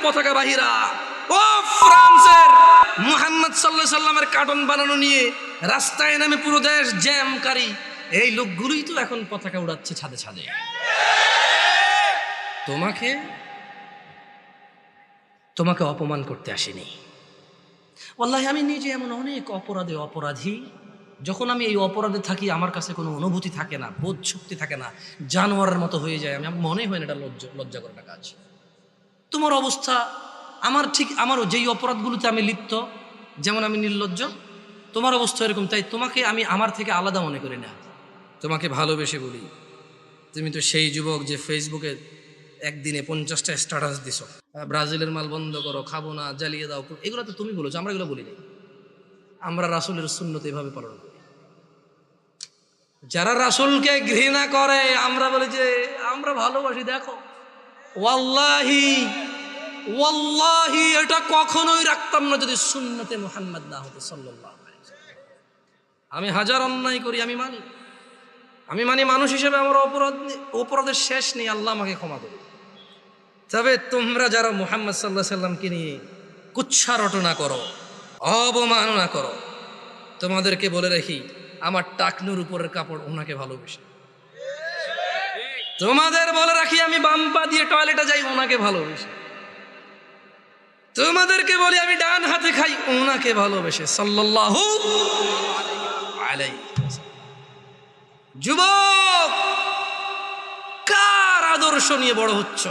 পতাকা বাহিরা, ও ফ্রান্সের মুহাম্মদ সাল্লাল্লাহু আলাইহি সাল্লামের কার্টুন বানানো নিয়ে রাস্তায় নামে পুরো দেশ জ্যামকারী এই লোকগুলোই তো এখন পতাকা উড়াচ্ছে ছাদে ছাদে। তোমাকে অপমান করতে আসেনি। ওয়াল্লাহি আমি নিজে এমন অনেক অপরাধী, যখন আমি এই অপরাধে থাকি আমার কাছে কোনো অনুভূতি থাকে না, বোধ শক্তি থাকে না, জানোয়ারের মতো হয়ে যায়। আমি মনে হয় না এটা লজ্জা করার কাজ। তোমার অবস্থা আমারও যেই অপরাধগুলোতে আমি লিপ্ত, যেমন আমি নির্লজ্জ, তোমার অবস্থা এরকম। তাই তোমাকে আমি আমার থেকে আলাদা মনে করি না, তোমাকে ভালোবেসে বলি। তুমি তো সেই যুবক যে ফেসবুকে একদিনে 50টা স্ট্যাটাস দিছ, ব্রাজিলের মাল বন্ধ করো, খাবো না, জ্বালিয়ে দাও, এগুলো তো তুমি বলেছো, আমরা এগুলো বলি নাই। আমরা রাসূলের সুন্নত এভাবে পালন করি। যারা রাসূলকে ঘৃণা করে আমরা বলি যে আমরা ভালোবাসি। দেখো ওয়াল্লাহি এটা কখনোই রাখতাম না যদি সুন্নতে মুহাম্মদ না হতো সাল্লাল্লাহু আলাইহি ওয়াসাল্লাম। আমি হাজার অন্যায় করি, আমি মানি মানুষ হিসেবে আমার অপরাধের শেষ নেই, আল্লাহ আমাকে ক্ষমা করুন। তবে তোমরা যারা মুহাম্মদ সাল্লাল্লাহু আলাইহি ওয়াসাল্লামকে নিয়ে কুচ্ছা রটনা করো, অবমাননা করো, তোমাদেরকে বলে রাখি আমার টাকনুর উপরের কাপড় ওনাকে ভালোবেসে। তোমাদের বলে রাখি আমি বাম পা দিয়ে টয়লেটে যাই ওনাকে ভালোবেসে। তোমাদেরকে বলি আমি ডান হাতে খাই ওনাকে ভালোবেসে সাল্লাল্লাহু আলাইহি ওয়াসাল্লাম। যুবক, কার আদর্শ নিয়ে বড় হচ্ছ?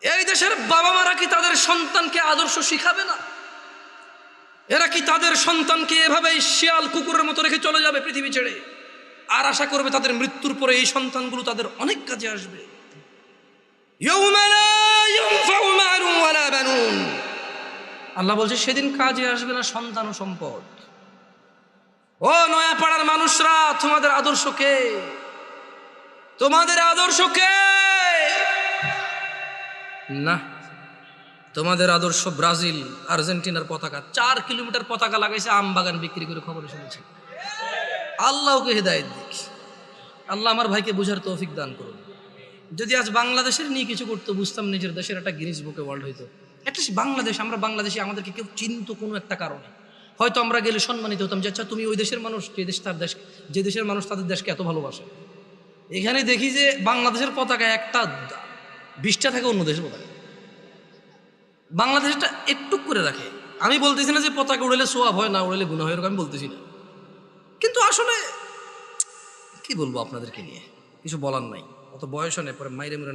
এই দেশের বাবা মারা কি তাদের সন্তানকে আদর্শ শিখাবে না? এরা কি তাদের সন্তানকে এভাবেই শিয়াল কুকুরের মতো রেখে চলে যাবে পৃথিবী ছেড়ে, আর আশা করবে তাদের মৃত্যুর পরে এই সন্তানগুলো তাদের অনেক কাজে আসবে? আল্লাহ বলছে সেদিন কাজে আসবে না সন্তান ও সম্পদ। ও নয়াপাড়ার মানুষরা, তোমাদের আদর্শ কে? না, তোমাদের আদর্শ ব্রাজিল আর্জেন্টিনার পতাকা। 4 কিলোমিটার পতাকা লাগাইছে, আম বাগান বিক্রি করে খবরে শুনেছি। আল্লাহকে হেদায়েত দিক। আল্লাহ আমার ভাইকে বুঝার তৌফিক দান করুন। যদি আজ বাংলাদেশের নিয়ে কিছু করতো, বুঝতাম নিজের দেশের একটা গিনিস বুকে ওয়ার্ল্ড হইতো। অ্যাটলিস্ট বাংলাদেশ, আমরা বাংলাদেশি, আমাদেরকে কেউ চিনতো কোনো একটা কারণে, হয়তো আমরা গেলে সম্মানিত হতাম যে আচ্ছা তুমি ওই দেশের মানুষ, যে দেশের মানুষ তাদের দেশকে এত ভালোবাসে। এখানে দেখি যে বাংলাদেশের পতাকা একটা 20টা থাকে অন্য দেশের পতাকা, বাংলাদেশটা একটু করে রাখে। আমি বলতেছি না যে পতাকা উড়ালে সোয়াব হয়, না উড়ালে গুনাহ হয়, এরকম আমি বলতেছি না, কিন্তু আসলে কি বলবো আপনাদেরকে নিয়ে কিছু বলার নাই। অত বয়স নেই, পরে মাইরে মুরে